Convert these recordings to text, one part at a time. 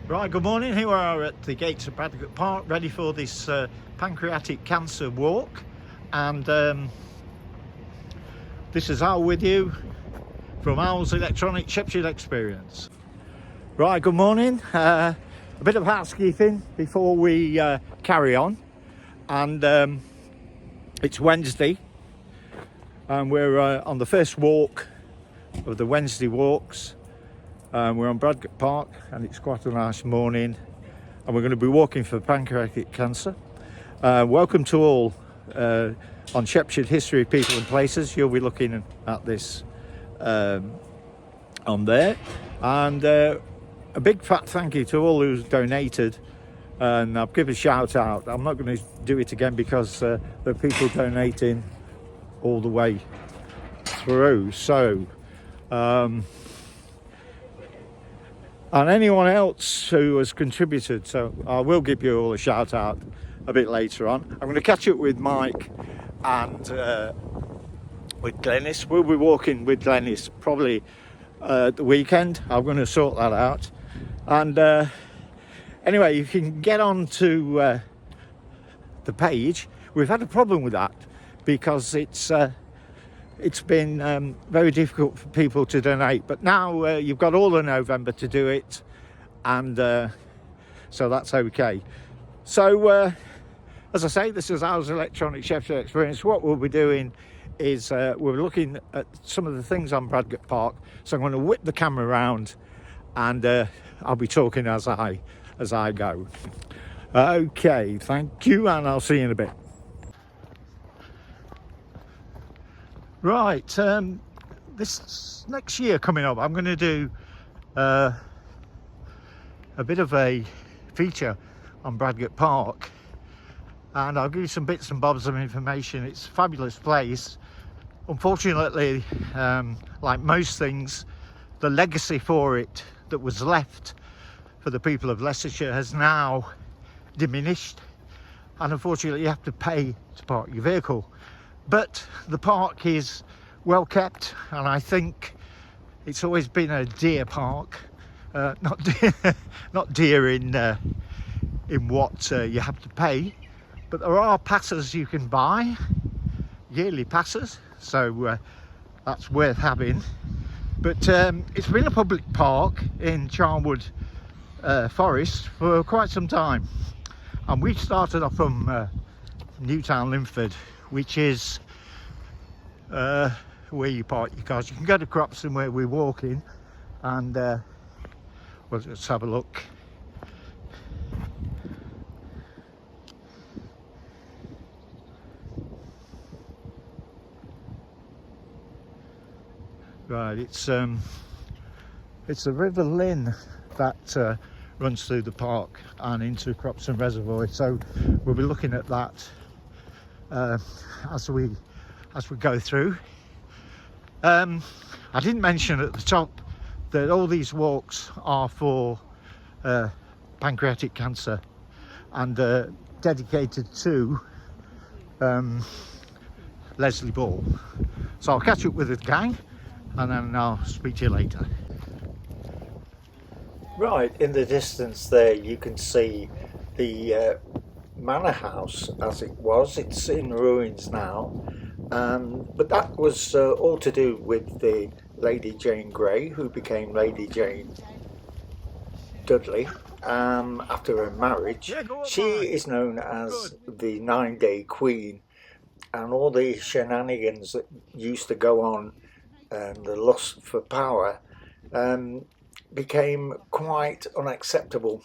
Right, good morning. Here we are at the gates of Pancreatic Park, ready for this Pancreatic Cancer walk. And this is Al with you from Al's Electronic Shepshed Experience. Right, good morning. A bit of housekeeping before we carry on. And it's Wednesday, and we're on the first walk of the Wednesday walks. We're on Bradgate Park, and it's quite a nice morning, and we're going to be walking for pancreatic cancer. Welcome to all on Shepshed History, People and Places. You'll be looking at this on there, and a big fat thank you to all who's donated, and I'll give a shout out. I'm not going to do it again because there are people donating all the way through, so and anyone else who has contributed, so I will give you all a shout out a bit later on. I'm going to catch up with Mike and with Glennis. We'll be walking with Glennis probably the weekend. I'm going to sort that out. And anyway, you can get on to the page. We've had a problem with that because it's been very difficult for people to donate, but now you've got all of November to do it, and so that's okay. So as I say, this is Al's Electronic Shepshed Experience. What we'll be doing is we're looking at some of the things on Bradgate Park, so I'm going to whip the camera around, and I'll be talking as I go. Okay, thank you, and I'll see you in a bit. Right, this next year coming up, I'm going to do a bit of a feature on Bradgate Park, and I'll give you some bits and bobs of information. It's a fabulous place. Unfortunately, like most things, the legacy for it that was left for the people of Leicestershire has now diminished, and unfortunately you have to pay to park your vehicle. But the park is well kept, and I think it's always been a deer park, not deer in what you have to pay, but there are passes you can buy, yearly passes, so that's worth having. But it's been a public park in Charnwood Forest for quite some time, and we started off from Newtown, Linford, which is where you park your cars. You can go to Cropston where we're walking, and we'll just have a look. Right, it's the River Lynn that runs through the park and into Cropston Reservoir, so we'll be looking at that as we go through. I didn't mention at the top that all these walks are for pancreatic cancer and dedicated to Leslie Ball. So I'll catch up with the gang, and then I'll speak to you later. Right, in the distance there you can see the manor house as it was. It's in ruins now, but that was all to do with the Lady Jane Grey, who became Lady Jane Dudley after her marriage. She is known as the 9-Day Queen, and all the shenanigans that used to go on and the lust for power became quite unacceptable.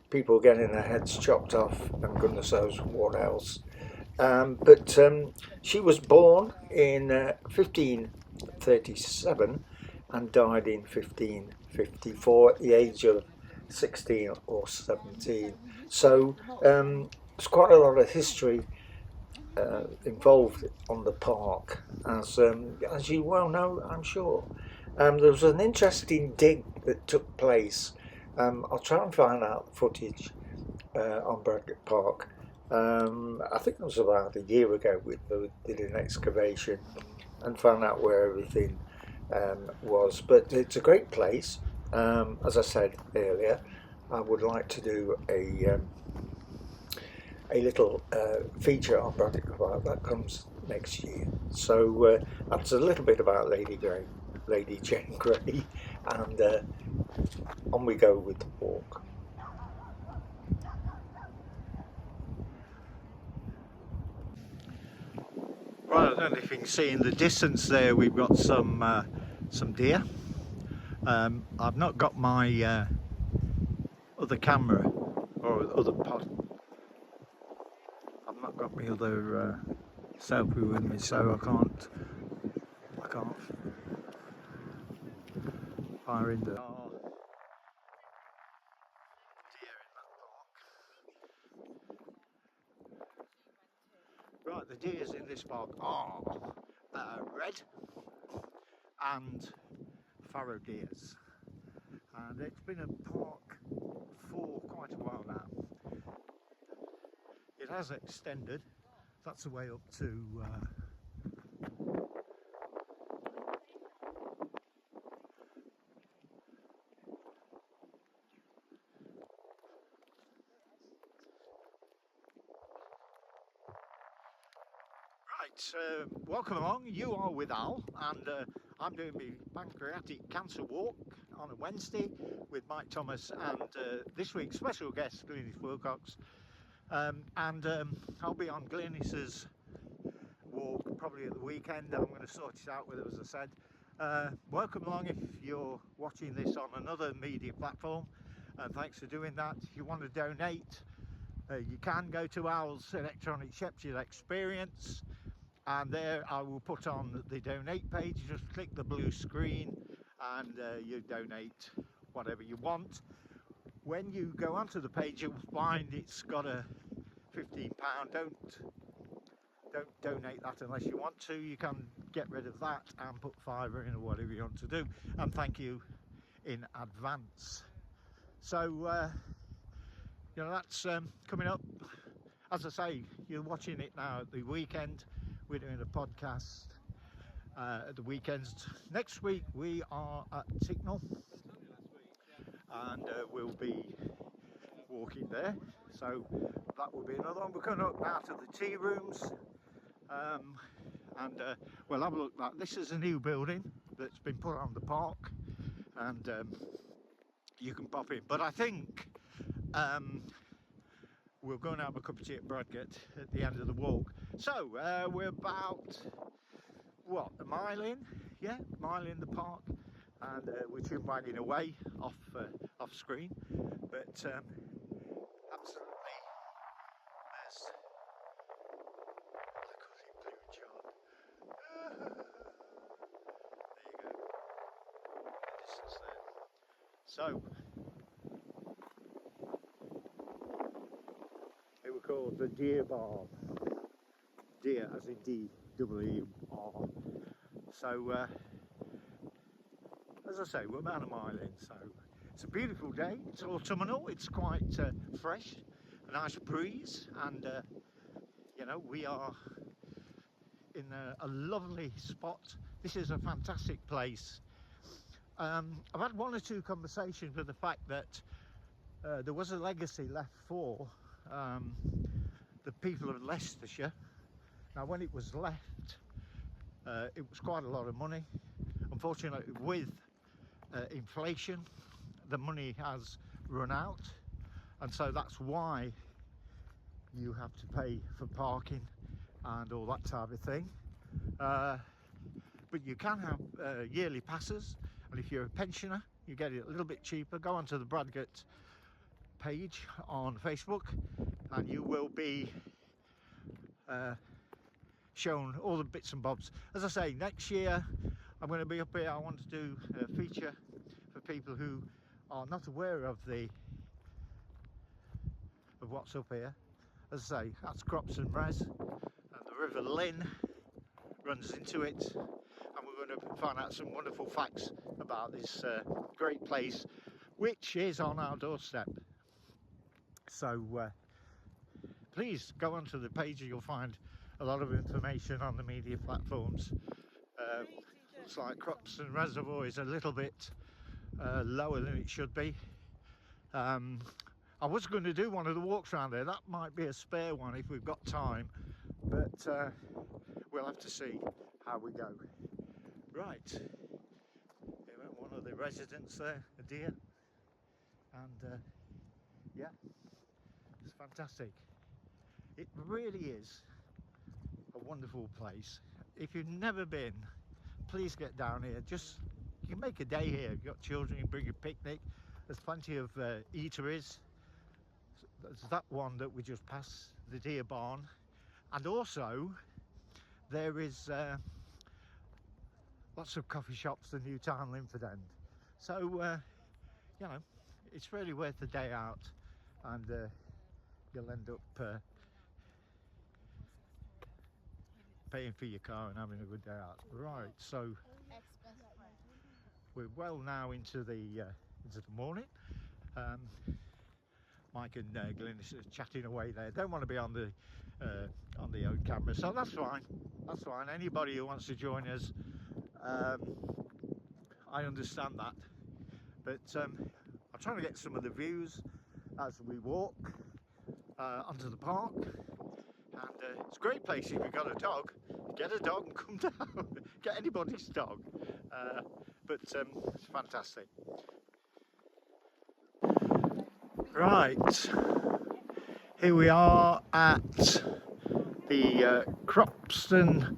People getting their heads chopped off and goodness knows what else. But she was born in 1537 and died in 1554 at the age of 16 or 17. So there's quite a lot of history involved on the park, as you well know, I'm sure. There was an interesting dig that took place. I'll try and find out the footage on Bradgate Park. I think it was about a year ago we did an excavation and found out where everything was. But it's a great place, as I said earlier. I would like to do a little feature on Braddock Park that comes next year. So that's a little bit about Lady Jane Grey, and on we go with the walk. Right, I don't know if you can see in the distance there, we've got some deer. I've not got my other camera or other pod. I've not got my other selfie with me, so I can't fire in the deer in that park. Right, the deers in this park are red and farrow deers, and it's been a park for quite a while now. It has extended. That's the way up to right, welcome along. You are with Al, and I'm doing my Pancreatic Cancer walk on a Wednesday with Mike Thomas and this week's special guest, Glynis Wilcox. I'll be on Glynis's walk probably at the weekend. I'm going to sort it out with her, as I said. Welcome along if you're watching this on another media platform, and thanks for doing that. If you want to donate, you can go to Al's Electronic Shepherds Experience, and there I will put on the donate page. Just click the blue screen and you donate whatever you want. When you go onto the page, you'll find it's got a £15. Don't donate that unless you want to. You can get rid of that and put £5 in or whatever you want to do, and thank you in advance. So you know, that's coming up. As I say, you're watching it now at the weekend. We're doing a podcast at the weekends. Next week we are at Ticknall, and we'll be walking there, so that will be another one. We're coming up now to the tea rooms, and we'll have a look at that. This is a new building that's been put on the park, and you can pop in, but I think we'll go and have a cup of tea at Bradgate at the end of the walk. So we're about, what, a mile in? Yeah, a mile in the park, and we're chin wagging away off screen, but absolutely, there's, I call it Blue John. There you go, the distance there. So it was called the Deer Bar. Deer as in D-W-R. So as I say, we're about a mile in, so it's a beautiful day. It's autumnal, it's quite fresh, a nice breeze, and you know, we are in a lovely spot. This is a fantastic place. I've had one or two conversations with the fact that there was a legacy left for the people of Leicestershire. Now, when it was left, it was quite a lot of money. Unfortunately, with inflation, the money has run out, and so that's why you have to pay for parking and all that type of thing. But you can have yearly passes, and if you're a pensioner, you get it a little bit cheaper. Go onto the Bradgate page on Facebook, and you will be shown all the bits and bobs. As I say, next year I'm going to be up here. I want to do a feature for people who are not aware of what's up here. As I say, that's Crops and Res, and the River Lynn runs into it, and we're going to find out some wonderful facts about this great place, which is on our doorstep. So please go onto the page, you'll find a lot of information on the media platforms. Looks like Crops and Reservoir is a little bit lower than it should be, I was going to do one of the walks around there. That might be a spare one if we've got time, but we'll have to see how we go. Right, here one of the residents there, a deer, and yeah, it's fantastic. It really is a wonderful place. If you've never been, please get down here. Just, you can make a day here. You've got children, you can bring a picnic. There's plenty of eateries. There's that one that we just passed, the deer barn, and also there is lots of coffee shops, the Nov2 Linford End. So you know, it's really worth the day out, and you'll end up paying for your car and having a good day out. Right, so we're well now into the morning. Mike and Glynis are chatting away there. Don't want to be on the old camera, so that's fine. That's fine. Anybody who wants to join us, I understand that. But I'm trying to get some of the views as we walk onto the park. And it's a great place if you've got a dog. Get a dog and come down. Get anybody's dog. But it's fantastic. Right, here we are at the Cropston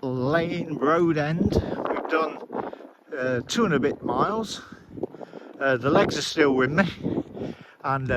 Lane road end. We've done 2 and a bit miles. The legs are still with me, and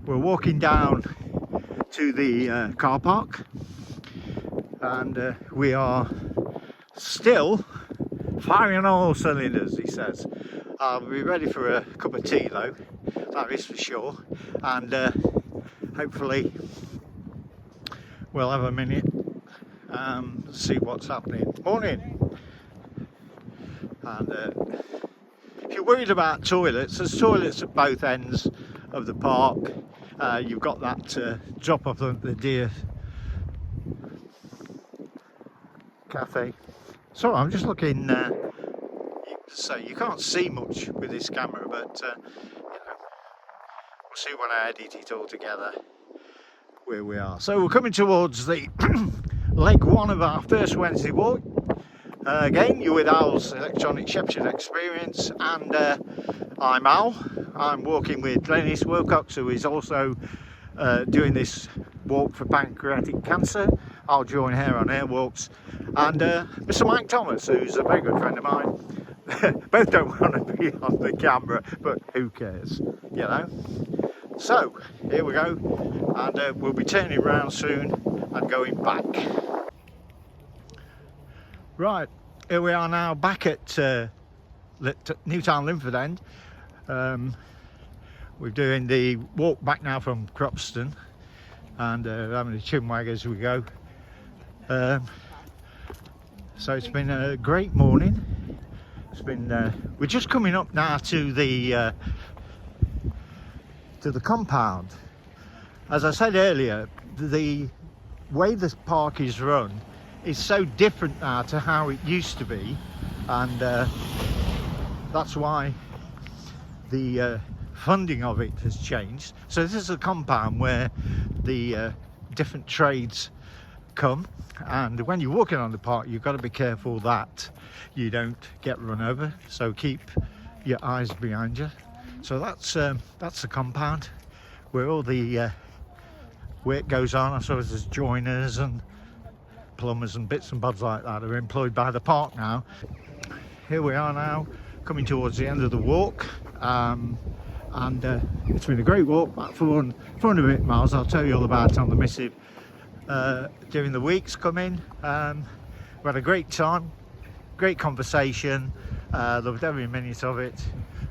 we're walking down to the car park, and we are still firing on all cylinders, he says. I'll be ready for a cup of tea though, that is for sure, and hopefully we'll have a minute see what's happening. Morning. And if you're worried about toilets, there's toilets at both ends of the park. You've got that drop off the deer cafe. So I'm just looking, so you can't see much with this camera, but you know, we'll see when I edit it all together where we are. So we're coming towards the leg 1 of our first Wednesday walk. Again, you're with Al's Electronic Shepherd Experience, and I'm Al. I'm walking with Glynis Wilcox, who is also doing this walk for pancreatic cancer. I'll join her on her walks, and Mr. Mike Thomas, who's a very good friend of mine. Both don't want to be on the camera, but who cares, you know. So here we go, and we'll be turning around soon and going back. Right, here we are now back at Nov2 Linford End. We're doing the walk back now from Cropston, and having a chin wag as we go. So it's been a great morning. It's been we're just coming up now to the compound. As I said earlier, the way this park is run is so different now to how it used to be, and that's why the funding of it has changed. So this is a compound where the different trades come, and when you're walking on the park, you've got to be careful that you don't get run over, so keep your eyes behind you. So that's the compound where all the work goes on. I suppose there's joiners and plumbers and bits and bobs like that are employed by the park now. Here we are now, coming towards the end of the walk, and it's been a great walk, about 4 and a bit miles. I'll tell you all about it on the missive during the weeks coming. We had a great time, great conversation, loved every minute of it.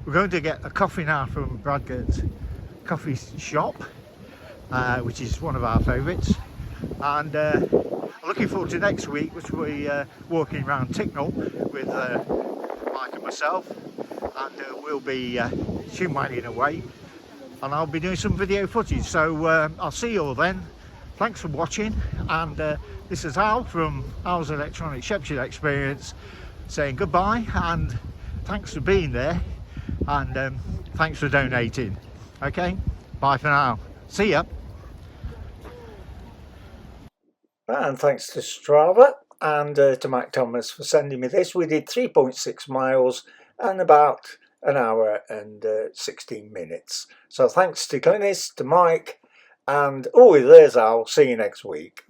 We're going to get a coffee now from Bradgate Coffee Shop, which is one of our favourites, and looking forward to next week, which we'll be walking around Ticknell with Mike and myself, and we'll be chin-wagging away, and I'll be doing some video footage. So I'll see you all then. Thanks for watching, and this is Al from Al's Electronic Shepherd Experience saying goodbye, and thanks for being there, and thanks for donating. Okay, bye for now. See ya. And thanks to Strava and to Mike Thomas for sending me this. We did 3.6 miles and about an hour and 16 minutes. So thanks to Glynis, to Mike, and there's Al. See you next week.